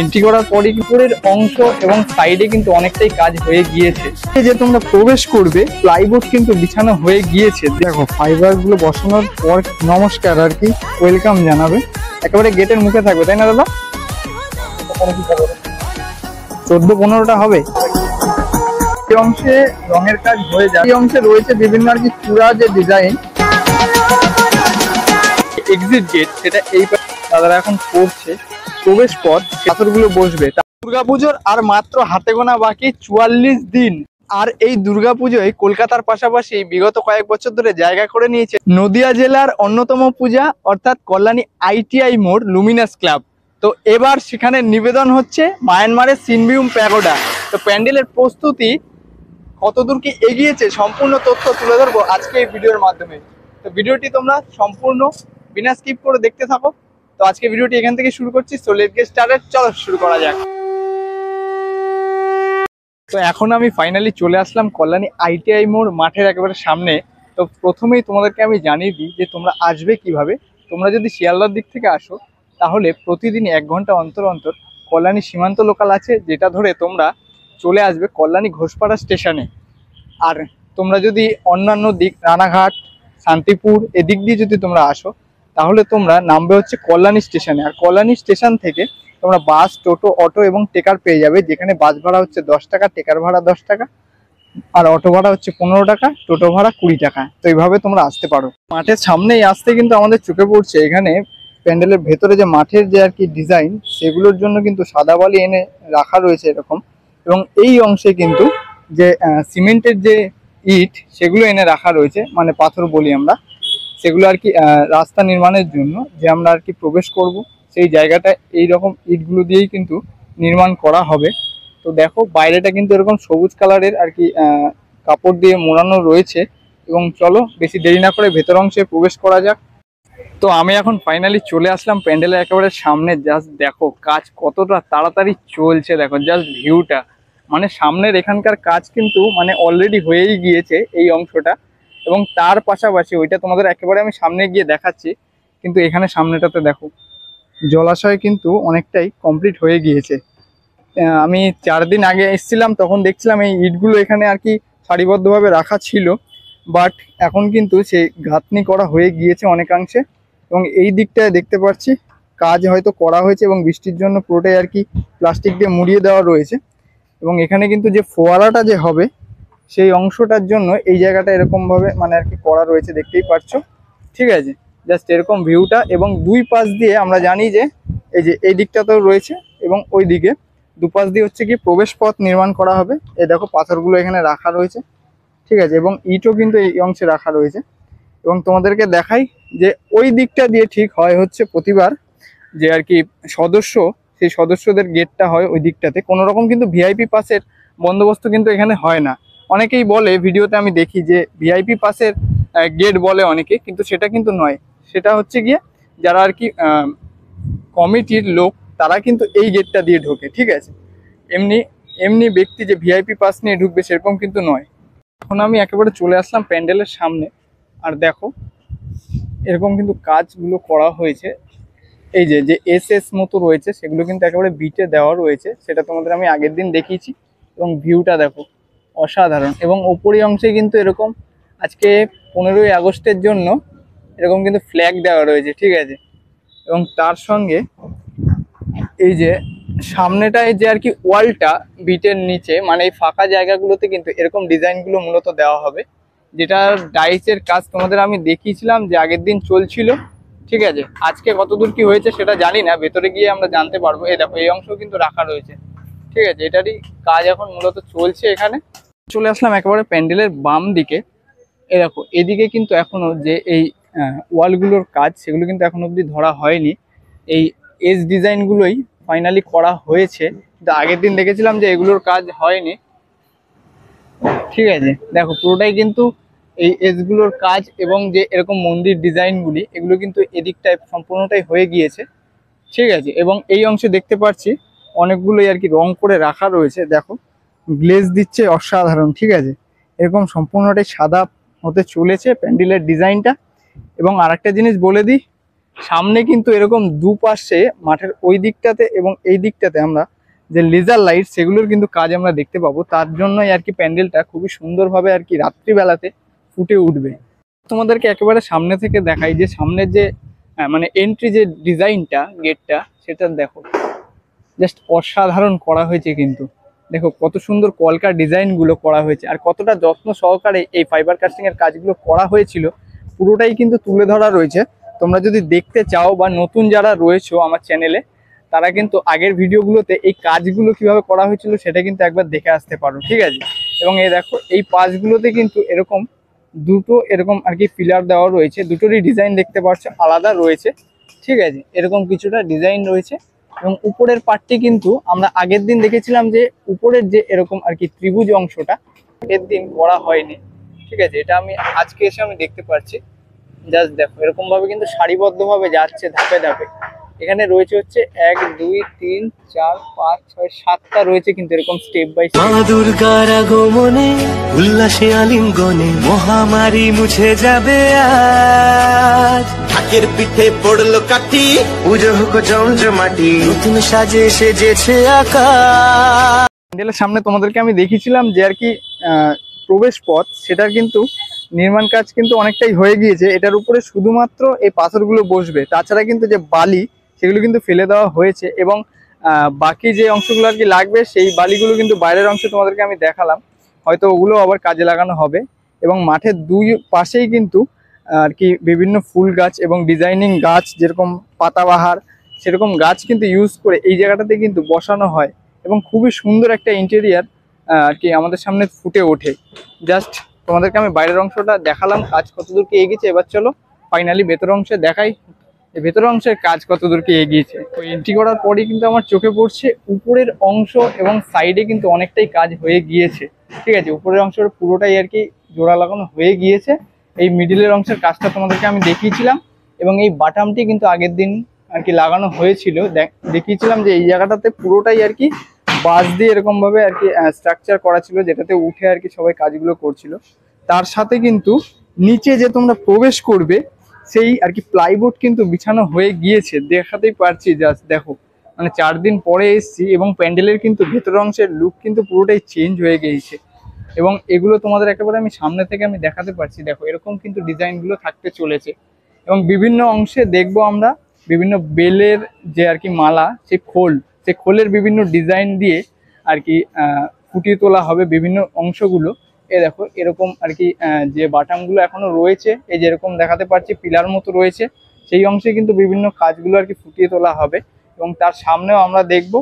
Entry করার পরে উপরের অংশ এবং সাইডে কিন্তু অনেকটাই কাজ হয়ে গিয়েছে। যে তোমরা প্রবেশ করবে প্লাইবোর্ড কিন্তু বিছানো হয়ে গিয়েছে। দেখো ফাইবার গুলো বসানোর পর নমস্কার আর কি ওয়েলকাম জানাবে, একেবারে গেটের মুখে থাকবে, তাই না দাদা? 14-15টা হবে। এই অংশে রঙের কাজ হয়ে যায়। এই অংশে রয়েছে বিভিন্ন আর কি চূড়া যে ডিজাইন এক্সিট গেট, সেটা এই দাদারা এখন করছে। প্রবেশ পথ পাথরগুলো বসবে। দুর্গাপুজোর আর মাত্র হাতে গোনা বাকি 44 দিন। আর এই দুর্গাপুজোয় কলকাতার পাশাপাশি বিগত কয়েক বছর ধরে জায়গা করে নিয়েছে নদিয়া জেলার অন্যতম পূজা অর্থাৎ কল্যাণী ITI মোড় লুমিনাস ক্লাব। তো এবার সেখানে নিবেদন হচ্ছে মায়ানমারের সিনভিউম প্যাগোডা। তো প্যান্ডেলের প্রস্তুতি কতদূর কি এগিয়েছে সম্পূর্ণ তথ্য তুলে ধরবো আজকে এই ভিডিওর মাধ্যমে। তো ভিডিওটি তোমরা সম্পূর্ণ বিনা স্কিপ করে দেখতে থাকো। তো আজকে ভিডিওটি এখান থেকে শুরু করছি। সো লেটস গেট স্টার্টেড, চলো শুরু করা যাক। তো এখন আমি ফাইনালি চলে আসলাম কল্যাণী ITI মোড় মাঠের একেবারে সামনে। তো প্রথমেই তোমাদেরকে আমি জানিয়ে দিই যে তোমরা আসবে কিভাবে। তোমরা যদি শিয়ালদার দিক থেকে আসো তাহলে প্রতিদিন 1 ঘন্টা অন্তর অন্তর কল্যাণী সীমান্ত লোকাল আছে, যেটা ধরে তোমরা চলে আসবে কল্যাণী ঘোষপাড়া স্টেশনে। আর তোমরা যদি অন্যান্য দিক রানাঘাট শান্তিপুর এদিক দিয়ে যদি তোমরা আসো তাহলে তোমরা নামবে হচ্ছে কল্যাণী স্টেশনে। আর কল্যাণী স্টেশন থেকে তোমরা বাস, টোটো, অটো এবং টেকার পেয়ে যাবে, যেখানে বাস ভাড়া হচ্ছে 10 টাকা, টেকার ভাড়া 10 টাকা, আর অটো ভাড়া হচ্ছে 15 টাকা, টোটো ভাড়া 20 টাকা। তো এইভাবে তোমরা আসতে পারো। মাঠের সামনেই আসতে কিন্তু আমাদের চোখে পড়ছে এখানে প্যান্ডেলের ভেতরে যে মাঠের যে আর কি ডিজাইন, সেগুলোর জন্য কিন্তু সাদা বালি এনে রাখা রয়েছে এরকম। এবং এই অংশে কিন্তু যে সিমেন্টের যে ইট সেগুলো এনে রাখা রয়েছে, মানে পাথর বলি আমরা, সেগুলো আর কি রাস্তা নির্মাণের জন্য যে আমরা আর কি প্রবেশ করব সেই জায়গাটা এইরকম ইটগুলো দিয়েই কিন্তু নির্মাণ করা হবে। তো দেখো বাইরেটা কিন্তু এরকম সবুজ কালারের আর কি কাপড় দিয়ে মোড়ানো রয়েছে। এবং চলো বেশি দেরি না করে ভেতর অংশে প্রবেশ করা যাক। তো আমি এখন ফাইনালি চলে আসলাম প্যান্ডেলের একেবারে সামনে। জাস্ট দেখো কাজ কতটা তাড়াতাড়ি চলছে, দেখো জাস্ট ভিউটা। মানে সামনের এখানকার কাজ কিন্তু মানে অলরেডি হয়েই গিয়েছে এই অংশটা, এবং তার পাশাপাশি ওইটা তোমাদের একেবারে আমি সামনে গিয়ে দেখাচ্ছি। কিন্তু এখানে সামনেটাতে দেখো জলাশয় কিন্তু অনেকটাই কমপ্লিট হয়ে গিয়েছে। আমি 4 দিন আগে এসেছিলাম, তখন দেখছিলাম এই ইটগুলো এখানে আর কি সারিবদ্ধভাবে রাখা ছিল, বাট এখন কিন্তু সেই গাঁথনি করা হয়ে গিয়েছে অনেকাংশে। এবং এই দিকটায় দেখতে পাচ্ছি কাজ হয়তো করা হয়েছে এবং বৃষ্টির জন্য পুরোটাই আর কি প্লাস্টিক দিয়ে মুড়িয়ে দেওয়া রয়েছে। এবং এখানে কিন্তু যে ফোয়ারাটা যে হবে সেই অংশটার জন্য এই জায়গাটা এরকমভাবে মানে আর কি করা রয়েছে, দেখতেই পাচ্ছো। ঠিক আছে, জাস্ট এরকম ভিউটা। এবং দুই পাশ দিয়ে আমরা জানি যে এই যে এই দিকটাতেও রয়েছে এবং ওই দিকে দুপাশ দিয়ে হচ্ছে কি প্রবেশ পথ নির্মাণ করা হবে। এই দেখো পাথরগুলো এখানে রাখা রয়েছে, ঠিক আছে, এবং ইটও কিন্তু এই অংশে রাখা রয়েছে। এবং তোমাদেরকে দেখাই যে ওই দিকটা দিয়ে ঠিক হয় হচ্ছে প্রতিবার যে আর কি সদস্য, সেই সদস্যদের গেটটা হয় ওই দিকটাতে। কোনো রকম কিন্তু ভিআইপি পাসের বন্দোবস্ত কিন্তু এখানে হয় না। অনেকেই বলে, ভিডিওতে আমি দেখি যে ভিআইপি পাসের গেট বলে অনেকে, কিন্তু সেটা কিন্তু নয়। সেটা হচ্ছে গিয়ে যারা আর কি কমিটির লোক তারা কিন্তু এই গেটটা দিয়ে ঢোকে, ঠিক আছে। এমনি এমনি ব্যক্তি যে ভিআইপি পাস নিয়ে ঢুকবে সেরকম কিন্তু নয়। এখন আমি একেবারে চলে আসলাম প্যান্ডেলের সামনে। আর দেখো এরকম কিন্তু কাজগুলো করা হয়েছে। এই যে যে এস মতো রয়েছে সেগুলো কিন্তু একেবারে বিটে দেওয়া রয়েছে, সেটা তোমাদের আমি আগের দিন দেখিয়েছি। এবং ভিউটা দেখো অসাধারণ। এবং ওপরের অংশে কিন্তু এরকম আজকে 15ই আগস্টের জন্য এরকম কিন্তু ফ্ল্যাগ দেওয়া রয়েছে, ঠিক আছে। এবং তার সঙ্গে এই যে সামনেটায় যে আর কি ওয়ালটা বিটের নিচে, মানে এই ফাঁকা জায়গাগুলোতে কিন্তু এরকম ডিজাইনগুলো মূলত দেওয়া হবে, যেটা ডাইসের কাজ তোমাদের আমি দেখিয়েছিলাম যে আগের দিন চলছিল, ঠিক আছে। আজকে কতদূর কি হয়েছে সেটা জানি না, ভেতরে গিয়ে আমরা জানতে পারবো। এই দেখো এই অংশ কিন্তু রাখা রয়েছে, ঠিক আছে। এটারই কাজ এখন মূলত চলছে এখানে। চলে আসলাম একেবারে প্যান্ডেলের বাম দিকে। এই দেখো এদিকে কিন্তু এখনো যে এই ওয়ালগুলোর কাজ সেগুলো কিন্তু এখন অবধি ধরা হয়নি। এই এস ডিজাইনগুলোই ফাইনালি করা হয়েছে, কিন্তু আগের দিন দেখেছিলাম যে এগুলোর কাজ হয়নি, ঠিক আছে। দেখো পুরোটাই কিন্তু এই এসগুলোর কাজ এবং যে এরকম মন্দির ডিজাইনগুলি এগুলো কিন্তু এদিকটায় সম্পূর্ণটাই হয়ে গিয়েছে, ঠিক আছে। এবং এই অংশে দেখতে পাচ্ছি অনেকগুলোই আর কি রং করে রাখা রয়েছে। দেখো গ্লেজ দিচ্ছে অসাধারণ, ঠিক আছে। এরকম সম্পূর্ণটাই সাদা হতে চলেছে প্যান্ডেলের ডিজাইনটা। এবং আরেকটা জিনিস বলে দিই, সামনে কিন্তু এরকম দুপাশে মাঠের ওই দিকটাতে এবং এই দিকটাতে আমরা যে লেজার লাইট সেগুলোর কিন্তু কাজ আমরা দেখতে পাবো। তার জন্যই আর কি প্যান্ডেলটা খুবই সুন্দরভাবে আর কি রাত্রিবেলাতে ফুটে উঠবে। তোমাদেরকে একেবারে সামনে থেকে দেখাই যে সামনের যে মানে এন্ট্রি যে ডিজাইনটা গেটটা, সেটা দেখো জাস্ট অসাধারণ করা হয়েছে। কিন্তু দেখো কত সুন্দর কলকার ডিজাইনগুলো করা হয়েছে আর কতটা যত্ন সহকারে এই ফাইবার কাস্টিং এর কাজগুলো করা হয়েছিল পুরোটাই কিন্তু তুলে ধরা রয়েছে। তোমরা যদি দেখতে চাও বা নতুন যারা রয়েছে আমার চ্যানেলে, তারা কিন্তু আগের ভিডিওগুলোতে এই কাজগুলো কিভাবে করা হয়েছিল সেটা কিন্তু একবার দেখে আসতে পারো, ঠিক আছে। এবং এই দেখো এই পাশগুলোতে কিন্তু এরকম দুটো এরকম আর কি পিলার দেওয়া রয়েছে, দুটোরই ডিজাইন দেখতে পাচ্ছ আলাদা রয়েছে, ঠিক আছে। এরকম কিছুটা ডিজাইন রয়েছে এবং উপরের পার্টটি কিন্তু আমরা আগের দিন দেখেছিলাম যে উপরের যে এরকম আর কি ত্রিভুজ অংশটা আগের দিন করা হয়নি, ঠিক আছে। এটা আমি আজকে এসে আমি দেখতে পাচ্ছি। জাস্ট দেখো এরকম ভাবে কিন্তু সারিবদ্ধভাবে যাচ্ছে ধাপে ধাপে। এখানে রয়েছে হচ্ছে 1 2 3 4 5 6 7টা রয়েছে কিন্তু এরকম স্টেপ বাই স্টেপ। মা দুর্গার আগমনে উল্লাসে আলিঙ্গনে মহামারী মুছে যাবে আজ। ঢাকের পিঠে পড়লো কাঠি, পুজো হোক জমজমাটি, নতুন সাজে সেজেছে আকাশ। প্যান্ডেলের সামনে তোমাদেরকে আমি দেখিয়েছিলাম যে আর কি প্রবেশ পথ, সেটার কিন্তু নির্মাণ কাজ কিন্তু অনেকটাই হয়ে গিয়েছে। এটার উপরে শুধুমাত্র এই পাথরগুলো বসবে, তাছাড়া কিন্তু যে বালি সেগুলো কিন্তু ফেলে দেওয়া হয়েছে এবং বাকি যে অংশগুলো আর কি লাগবে সেই বালিগুলো কিন্তু বাইরের অংশে তোমাদেরকে আমি দেখালাম, হয়তো ওগুলো আবার কাজে লাগানো হবে। এবং মাঠের দুই পাশেই কিন্তু আর কি বিভিন্ন ফুল গাছ এবং ডিজাইনিং গাছ, যেরকম পাতাবাহার সেরকম গাছ কিন্তু ইউজ করে এই জায়গাটাতে কিন্তু বসানো হয় এবং খুবই সুন্দর একটা ইন্টেরিয়ার আর কি আমাদের সামনে ফুটে ওঠে। জাস্ট তোমাদেরকে আমি বাইরের অংশটা দেখালাম কাজ কতদূর কি এগিয়েছে, এবার চলো ফাইনালি ভেতর অংশে দেখাই ভেতর অংশের কাজ কতদূর কি এগিয়েছে। তো এন্ট্রি করার পরেই কিন্তু আমার চোখে পড়ছে উপরের অংশ এবং সাইডে কিন্তু অনেকটাই কাজ হয়ে গিয়েছে, ঠিক আছে। উপরের অংশের পুরোটাই আর কি জোড়া লাগানো হয়ে গিয়েছে। এই মিডিলের অংশের কাজটা তোমাদেরকে আমি দেখিয়েছিলাম এবং এই বাটামটি কিন্তু আগের দিন আর কি লাগানো হয়েছিল, দেখিয়েছিলাম যে এই জায়গাটাতে পুরোটাই আর কি বাঁশ দিয়ে এরকম ভাবে আর কি স্ট্রাকচার করা ছিল, যেটাতে উঠে আর কি সবাই কাজগুলো করছিল। তার সাথে কিন্তু নিচে যে তোমরা প্রবেশ করবে সেই আর কি প্লাইবোর্ড কিন্তু বিছানো হয়ে গিয়েছে, দেখাতেই পারছি। জাস্ট দেখো মানে 4 দিন পরে এসেছি এবং প্যান্ডেলের কিন্তু ভেতর অংশের লুক কিন্তু পুরোটাই চেঞ্জ হয়ে গিয়েছে এবং এগুলো তোমাদের একেবারে আমি সামনে থেকে আমি দেখাতে পারছি। দেখো এরকম কিন্তু ডিজাইনগুলো থাকতে চলেছে এবং বিভিন্ন অংশে দেখবো আমরা বিভিন্ন বেলের যে আর কি মালা, সেই খোলের বিভিন্ন ডিজাইন দিয়ে আর কি ফুটিয়ে তোলা হবে বিভিন্ন অংশগুলো। এ দেখো এরকম আর কি যে বাটামগুলো এখনো রয়েছে, এই যেরকম দেখাতে পাচ্ছি পিলার মতো রয়েছে, সেই অংশে কিন্তু বিভিন্ন কাজগুলো আর কি ফুটিয়ে তোলা হবে এবং তার সামনেও আমরা দেখব।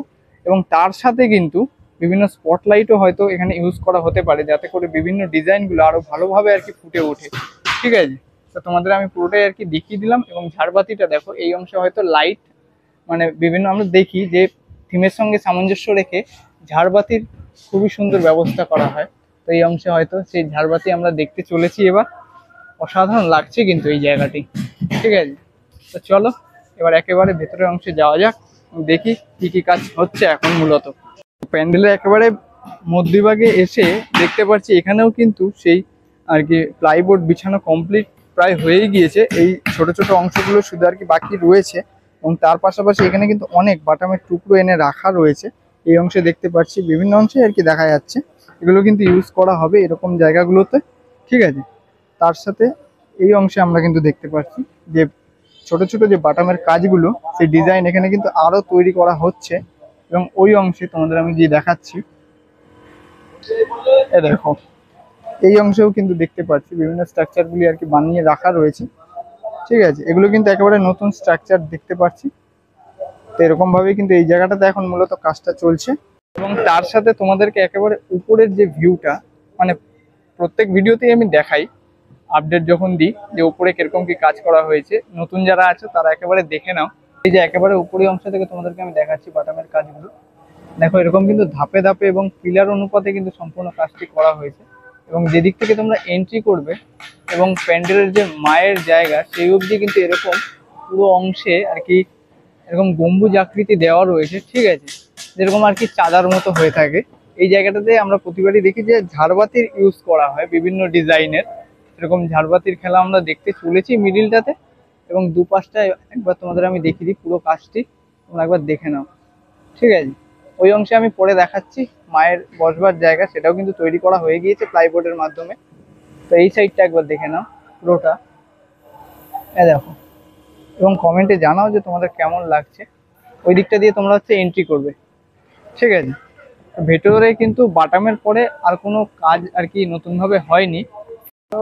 এবং তার সাথে কিন্তু বিভিন্ন স্পটলাইটও হয়তো এখানে ইউজ করা হতে পারে, যাতে করে বিভিন্ন ডিজাইনগুলো আরো ভালোভাবে আর কি ফুটে ওঠে, ঠিক আছে। তো তোমাদের আমি পুরোটাই আর কি দেখিয়ে দিলাম। এবং ঝাড়বাতিটা দেখো এই অংশে হয়তো লাইট মানে বিভিন্ন আমরা দেখি যে থিমের সঙ্গে সামঞ্জস্য রেখে ঝাড়বাতির খুবই সুন্দর ব্যবস্থা করা হয়। তো এই অংশে হয়তো সেই ঝাড়বাতি আমরা দেখতে চলেছি এবার। অসাধারণ লাগছে কিন্তু এই জায়গাটি, ঠিক আছে। তো চলো এবার একেবারে ভেতরের অংশে যাওয়া যাক, দেখি কি কি কাজ হচ্ছে এখন। মূলত প্যান্ডেলের একেবারে মধ্যভাগে এসে দেখতে পাচ্ছি এখানেও কিন্তু সেই আর কি প্লাইবোর্ড বিছানো কমপ্লিট প্রায় হয়েই গিয়েছে, এই ছোট ছোট অংশগুলো শুধু আর কি বাকি রয়েছে। এবং তার পাশাপাশি এখানে কিন্তু অনেক বাটামের টুকরো এনে রাখা রয়েছে, এই অংশে দেখতে পাচ্ছি বিভিন্ন অংশে আর কি দেখা যাচ্ছে। এগুলো কিন্তু ইউজ করা হবে এরকম জায়গাগুলোতে, ঠিক আছে। তার সাথে এই অংশে আমরা কিন্তু দেখতে পাচ্ছি যে ছোট ছোট যে বাটামের কাজগুলো, সেই ডিজাইন এখানে কিন্তু আরো তৈরি করা হচ্ছে। এবং ওই অংশে তোমাদের আমি গিয়ে দেখাচ্ছি, এ দেখো এই অংশেও কিন্তু দেখতে পাচ্ছি বিভিন্ন স্ট্রাকচারগুলি আর কি বানিয়ে রাখা রয়েছে, ঠিক আছে। এগুলো কিন্তু একেবারে নতুন স্ট্রাকচার দেখতে পাচ্ছি। তো এরকম ভাবেই কিন্তু এই জায়গাটাতে এখন মূলত কাজটা চলছে। এবং তার সাথে তোমাদেরকে একেবারে উপরের যে ভিউটা, মানে প্রত্যেক ভিডিওতেই আমি দেখাই আপডেট যখন দিই যে উপরে কিরকম কি কাজ করা হয়েছে, নতুন যারা আছে তারা একেবারে দেখে নাও। এই যে একেবারে উপরের অংশ থেকে তোমাদেরকে আমি দেখাচ্ছি বাটামের কাজগুলো। দেখো এরকম কিন্তু ধাপে ধাপে এবং পিলার অনুপাতে কিন্তু সম্পূর্ণ কাজটি করা হয়েছে। এবং যেদিক থেকে তোমরা এন্ট্রি করবে এবং প্যান্ডেলের যে মায়ের জায়গা সেই অবধি কিন্তু এরকম পুরো অংশে আর কি এরকম গম্বুজ আকৃতি দেওয়া রয়েছে, ঠিক আছে, যেরকম আর কি চাঁদার মতো হয়ে থাকে। এই জায়গাটাতে আমরা প্রতিবারই দেখি যে ঝাড়বাতির ইউজ করা হয় বিভিন্ন ডিজাইনের, এরকম ঝাড়বাতির খেলা আমরা দেখতে চলেছি মিডিলটাতে। এবং দুপাশটায় একবার তোমাদের আমি দেখিয়ে দিই পুরো কাজটি, তোমরা একবার দেখে নাও। ঠিক আছে, ওই অংশে আমি পরে দেখাচ্ছি। মায়ের বসবার জায়গা সেটাও কিন্তু তৈরি করা হয়ে গিয়েছে প্লাইবোর্ডের মাধ্যমে। তো এই সাইডটা একবার দেখে নাও পুরোটা, দেখো, এবং কমেন্টে জানাও যে তোমাদের কেমন লাগছে। ওই দিকটা দিয়ে তোমরা হচ্ছে এন্ট্রি করবে। ঠিক আছে, ভেতরে কিন্তু বাটামের পরে আর কোনো কাজ আর কি নতুনভাবে হয়নি। তো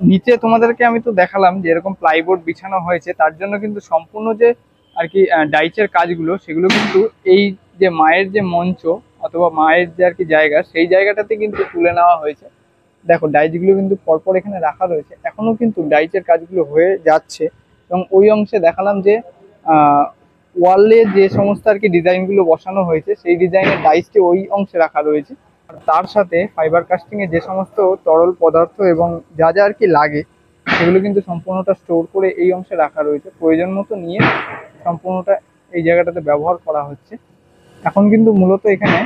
নিচে তোমাদেরকে আমি তো দেখালাম যে এরকম প্লাইবোর্ড বিছানো হয়েছে, তার জন্য কিন্তু সম্পূর্ণ যে আর কি ডাইচের কাজগুলো সেগুলো কিন্তু এই যে মায়ের যে মঞ্চ অথবা মায়ের যে আর কি জায়গা, সেই জায়গাটাতে কিন্তু তুলে নেওয়া হয়েছে। দেখো ডাইচগুলো কিন্তু পরপর এখানে রাখা রয়েছে, এখনো কিন্তু ডাইচের কাজগুলো হয়ে যাচ্ছে। এবং ওই অংশে দেখালাম যে ওয়ালে যে সমস্ত আর কি ডিজাইনগুলো বসানো হয়েছে সেই ডিজাইনের ডাইসটি ওই অংশে রাখা রয়েছে। আর তার সাথে ফাইবার কাস্টিং এ যে সমস্ত তরল পদার্থ এবং যা যা আর কি লাগে সেগুলো কিন্তু সম্পূর্ণটা স্টোর করে এই অংশে রাখা রয়েছে। প্রয়োজন মতো নিয়ে সম্পূর্ণটা এই জায়গাটাতে ব্যবহার করা হচ্ছে। এখন কিন্তু মূলত এখানে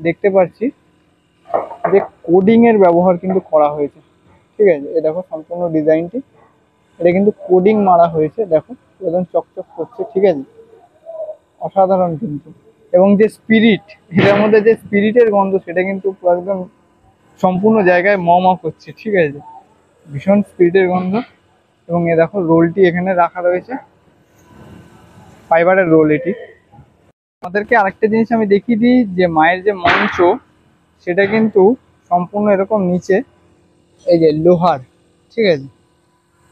দেখতে পাচ্ছি যে কোডিং এর ব্যবহার কিন্তু করা হয়েছে। ঠিক আছে, এই দেখো সম্পূর্ণ ডিজাইনটি, এটা কিন্তু কোডিং মারা হয়েছে। দেখো একদম চকচক করছে। ঠিক আছে, অসাধারণ কিন্তু। এবং যে স্পিরিট, এটার মধ্যে যে স্পিরিটের গন্ধ সেটা কিন্তু একদম সম্পূর্ণ জায়গায় ম করছে। ঠিক আছে, ভীষণ স্পিরিটের গন্ধ। এবং এ দেখো রোলটি এখানে রাখা রয়েছে, ফাইবারের রোল এটি। আমাদেরকে আরেকটা জিনিস আমি দেখিয়ে দিই যে মায়ের যে মঞ্চ সেটা কিন্তু সম্পূর্ণ এরকম নিচে এই যে লোহার, ঠিক আছে,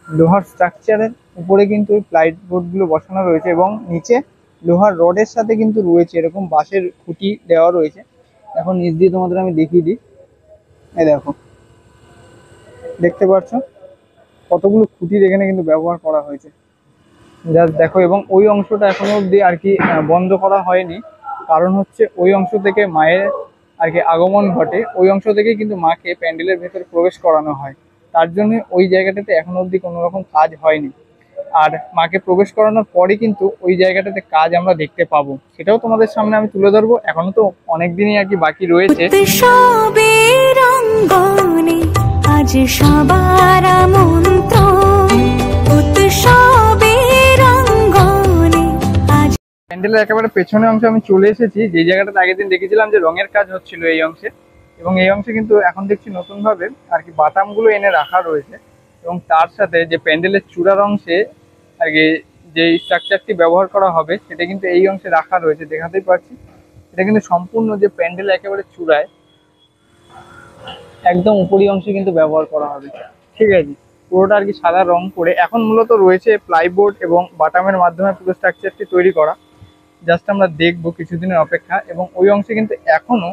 লোহার স্ট্রাকচারের উপরে কিন্তু ওই প্লাইবোর্ড গুলো বসানো রয়েছে এবং নিচে লোহার রডের সাথে কিন্তু রয়েছে এরকম বাঁশের খুঁটি দেওয়া রয়েছে। এখন নিচ দিয়ে তোমাদের আমি দেখিয়ে দিই। এই দেখো, দেখতে পাচ্ছ কতগুলো খুঁটির এখানে কিন্তু ব্যবহার করা হয়েছে, জাস্ট দেখো। এবং ওই অংশটা এখনো অবধি আর কি বন্ধ করা হয়নি, কারণ হচ্ছে ওই অংশ থেকে মায়ের আর কি আগমন ঘটে, ওই অংশ থেকে কিন্তু মাকে প্যান্ডেলের ভেতরে প্রবেশ করানো হয়। তার জন্য ওই জায়গাটাতে এখনো অবধি কোনো রকম কাজ হয়নি। আর মাকে প্রবেশ করানোর পরে কিন্তু ওই জায়গাটাতে কাজ আমরা দেখতে পাবো, সেটাও তোমাদের সামনে আমি তুলে ধরবো। এখনো তো অনেক দিনই আর কি বাকি রয়েছে। উৎসবের অঙ্গনে আজ সবার আমন্ত্রণ, উৎসবের অঙ্গনে আজ। প্যান্ডেলের একেবারে পেছনের অংশে আমি চলে এসেছি, যে জায়গাটাতে আগের দিন দেখেছিলাম যে রঙের কাজ হচ্ছিল এই অংশে। এবং এই অংশে কিন্তু এখন দেখছি নতুন ভাবে আর কি বাটামগুলো এনে রাখা রয়েছে। এবং তার সাথে যে প্যান্ডেলের চূড়ার অংশে আর কি যে স্ট্রাকচারটি ব্যবহার করা হবে সেটা কিন্তু এই অংশে রাখা রয়েছে, দেখাতেই পারছি। এটা কিন্তু সম্পূর্ণ যে প্যান্ডেল একেবারে চূড়ায় একদম উপরি অংশে কিন্তু ব্যবহার করা হবে। ঠিক আছে, পুরোটা আর কি সাদা রং করে এখন মূলত রয়েছে প্লাইবোর্ড এবং বাটামের মাধ্যমে পুরো স্ট্রাকচারটি তৈরি করা। জাস্ট আমরা দেখবো কিছুদিনের অপেক্ষা। এবং ওই অংশে কিন্তু এখনো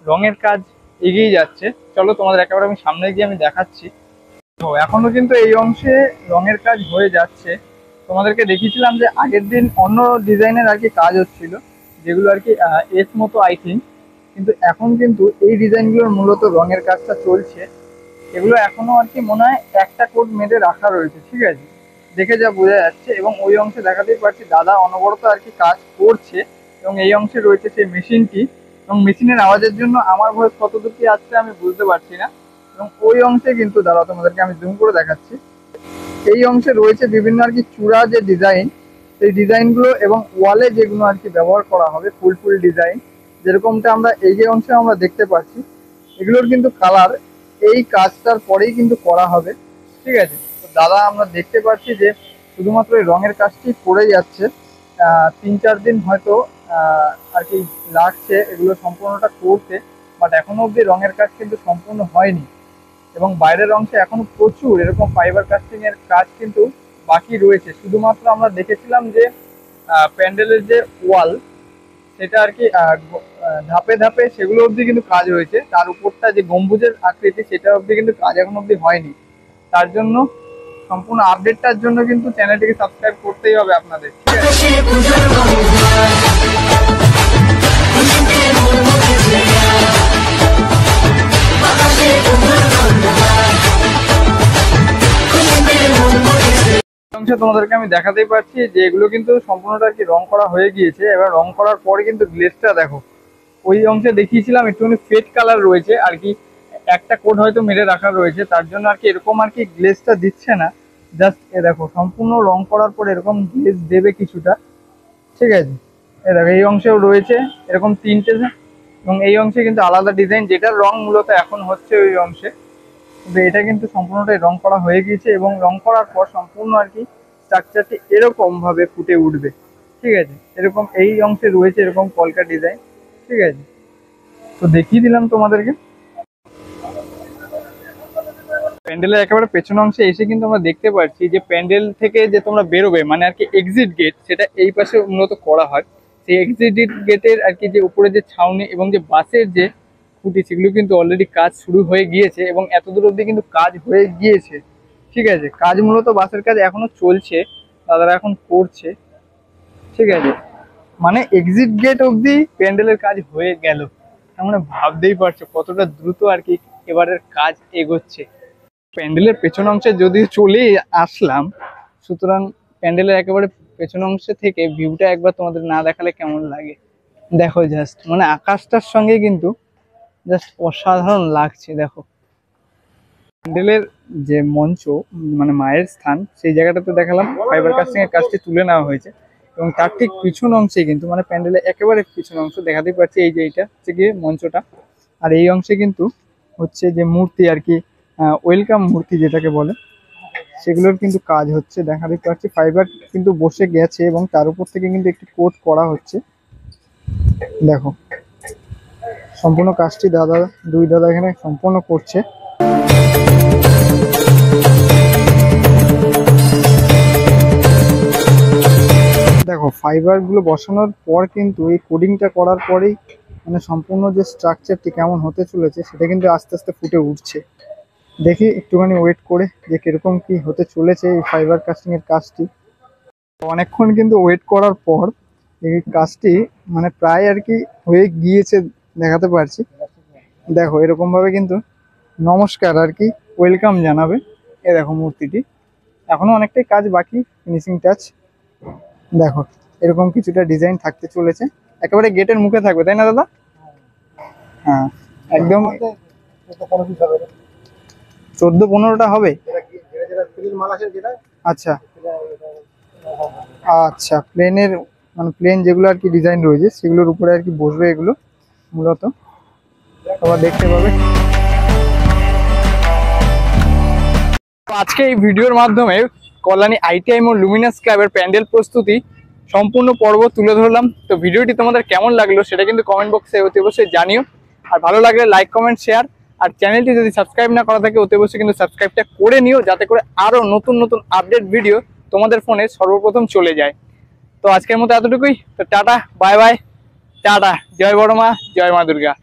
রঙের কাজ এগিয়ে যাচ্ছে। চলো তোমাদের একেবারে আমি সামনে গিয়ে আমি দেখাচ্ছি। তো এখনো কিন্তু এই অংশে রঙের কাজ হয়ে যাচ্ছে। তোমাদেরকে দেখিয়েছিলাম যে আগের দিন অন্য ডিজাইনের আর কি কাজ হচ্ছিল, যেগুলো আর কি এস মতো আই থিঙ্ক। কিন্তু এখন কিন্তু এই ডিজাইনগুলোর মূলত রঙের কাজটা চলছে। এগুলো এখনো আর কি মনে হয় একটা কোড মেরে রাখা রয়েছে। ঠিক আছে, দেখে যা বোঝা যাচ্ছে। এবং ওই অংশে দেখাতেই পারছি দাদা অনবরত আর কি কাজ করছে। এবং এই অংশে রয়েছে সেই মেশিনটি, এবং মেশিনের আওয়াজের জন্য আমার ভয়েস কতদূর কি আসছে আমি বুঝতে পারছি না। এবং ওই অংশে কিন্তু দাদা তোমাদেরকে আমি জুম করে দেখাচ্ছি, এই অংশে রয়েছে বিভিন্ন আর কি চূড়া যে ডিজাইন, সেই ডিজাইনগুলো এবং ওয়ালে যেগুলো আর কি ব্যবহার করা হবে ফুল ফুল ডিজাইন, যেরকমটা আমরা এই যে অংশে আমরা দেখতে পাচ্ছি, এগুলোর কিন্তু কালার এই কাজটার পরেই কিন্তু করা হবে। ঠিক আছে, তো দাদা আমরা দেখতে পাচ্ছি যে শুধুমাত্র এই রঙের কাজটি করে যাচ্ছে। 3-4 দিন হয়তো আর কি লাগছে এগুলো সম্পূর্ণটা করতে, বাট এখনো অবধি রঙের কাজ কিন্তু সম্পূর্ণ হয়নি। এবং বাইরের অংশে এখনো প্রচুর এরকম ফাইবার কাস্টিং এর কাজ কিন্তু বাকি রয়েছে। শুধুমাত্র আমরা দেখেছিলাম যে প্যান্ডেলের যে ওয়াল সেটা আর কি ধাপে ধাপে সেগুলো অবধি কিন্তু কাজ হয়েছে, তার উপরটা যে গম্বুজের আকৃতি সেটা অবধি কিন্তু কাজ এখন অবধি হয়নি। তার জন্য সম্পূর্ণ আপডেটটার জন্য কিন্তু চ্যানেলটিকে সাবস্ক্রাইব করতেই হবে আপনাদের। ঠিক আছে, অংশে তোমাদেরকে আমি দেখাতেই পারছি যে এগুলো কিন্তু সম্পূর্ণটা আর কি রং করা হয়ে গিয়েছে। এবার রং করার পরে কিন্তু গ্লেজটা দেখো, ওই অংশে দেখিয়েছিলাম একটুখানি ফেড কালার রয়েছে আর কি, একটা কোড হয়তো মেরে রাখা রয়েছে, তার জন্য আর কি এরকম আর কি গ্লেজটা দিচ্ছে না। জাস্ট এ দেখো সম্পূর্ণ রং করার পর এরকম গ্লেজ দেবে কিছুটা, ঠিক আছে। এ দেখো এই অংশেও রয়েছে এরকম তিনটে, এবং এই অংশে কিন্তু আলাদা ডিজাইন, যেটার রং মূলত এখন হচ্ছে ওই অংশে, কিন্তু এটা কিন্তু সম্পূর্ণটাই রং করা হয়ে গিয়েছে, এবং রং করার পর সম্পূর্ণ আর কি স্ট্রাকচারটি এরকম ভাবে ফুটে উঠবে, ঠিক আছে। এরকম এই অংশে রয়েছে এরকম কলকা ডিজাইন, ঠিক আছে। তো দেখিয়ে দিলাম তোমাদেরকে। প্যান্ডেলের একেবারে পেছন অংশে এসে কিন্তু আমরা দেখতে পাচ্ছি যে প্যান্ডেল থেকে যে তোমরা বেরোবে মানে আর কি এক্সিট গেট, সেটা এই পাশে মূলত করা হয়। সেই এক্সিট গেটের আর কি যে উপরে যে ছাউনি এবং যে বাসের যে খুঁটি, সেগুলো কিন্তু অলরেডি কাজ শুরু হয়ে গিয়েছে, এবং এতদূর অবধি কিন্তু কাজ হয়ে গিয়েছে, ঠিক আছে। কাজ মূলত বাসের কাজ এখনো চলছে, দাদারা এখন করছে, ঠিক আছে। মানে এক্সিট গেট অবধি প্যান্ডেলের কাজ হয়ে গেল, মানে ভাবতেই পারছো কতটা দ্রুত আর কি এবারের কাজ এগোচ্ছে। প্যান্ডেলের পেছন অংশে যদি চলে আসলাম, সুতরাং প্যান্ডেলের একেবারে পেছন অংশে থেকে ভিউটা একবার তোমাদের না দেখালে কেমন লাগে। দেখো জাস্ট মানে আকাশটার সঙ্গে কিন্তু জাস্ট অসাধারণ লাগছে। দেখো প্যান্ডেলের যে মঞ্চ মানে মায়ের স্থান, সেই জায়গাটাতে দেখালাম ফাইবার কাস্টিং এর কাজটি তুলে নেওয়া হয়েছে, এবং তার ঠিক পিছন অংশে কিন্তু মানে প্যান্ডেলের একেবারে পিছন অংশ দেখাতেই পাচ্ছি, এই যে এইটা হচ্ছে গিয়ে মঞ্চটা, আর এই অংশে কিন্তু হচ্ছে যে মূর্তি আর কি ওয়েলকাম মূর্তি যেটাকে বলে, সেগুলোর কিন্তু কাজ হচ্ছে দেখাতেই পাচ্ছি। ফাইবার কিন্তু বসে গেছে এবং তার উপর থেকে কিন্তু একটি কোট করা হচ্ছে। দেখো সম্পূর্ণ কাজটি দুই দাদা এখানে সম্পূর্ণ করছে। দেখো ফাইবার গুলো বসানোর পর কিন্তু এই কোডিংটা করার পরেই মানে সম্পূর্ণ যে স্ট্রাকচারটি কেমন হতে চলেছে সেটা কিন্তু আস্তে আস্তে ফুটে উঠছে। দেখি একটুখানি ওয়েট করে যে কিরকম কি হতে চলেছে এই ফাইবার কাস্টিং এর কাজটি। অনেকক্ষণ কিন্তু ওয়েট করার পর এই কাজটি মানে প্রায় আর কি হয়ে গিয়েছে দেখাতে পারছি। দেখো এরকম ভাবে কিন্তু নমস্কার আর কি ওয়েলকাম জানাবে। এই দেখো মূর্তিটি এখনো অনেকটাই কাজ বাকি, ফিনিশিং টাচ। দেখো এরকম কিছুটা ডিজাইন থাকতে চলেছে, একেবারে গেটের মুখে থাকবে, তাই না দাদা? হ্যাঁ একদম 14-15টা হবে। আচ্ছা আচ্ছা, প্লেনের মানে প্লেন যেগুলো আর কি ডিজাইন রয়েছে সেগুলোর উপরে আর কি বসবে এগুলো মূলত, তোমরা দেখতে পাবে। আজকে এই ভিডিওর মাধ্যমে কল্যাণী ITI মোড় লুমিনাস ক্লাবের প্যান্ডেল প্রস্তুতি সম্পূর্ণ পর্ব তুলে ধরলাম। তো ভিডিওটি তোমাদের কেমন লাগলো সেটা কিন্তু কমেন্ট বক্সে অতি অবশ্যই জানিও, আর ভালো লাগলে লাইক কমেন্ট শেয়ার, আর চ্যানেলটি যদি সাবস্ক্রাইব না করা থাকে অতি অবশ্যই কিন্তু সাবস্ক্রাইবটা করে নিও, যাতে করে আরও নতুন নতুন আপডেট ভিডিও তোমাদের ফোনে সর্বপ্রথম চলে যায়। তো আজকের মতো এতটুকুই। তো টাটা বাই বাই, টাটা, জয় বড় মা, জয় মা দুর্গা।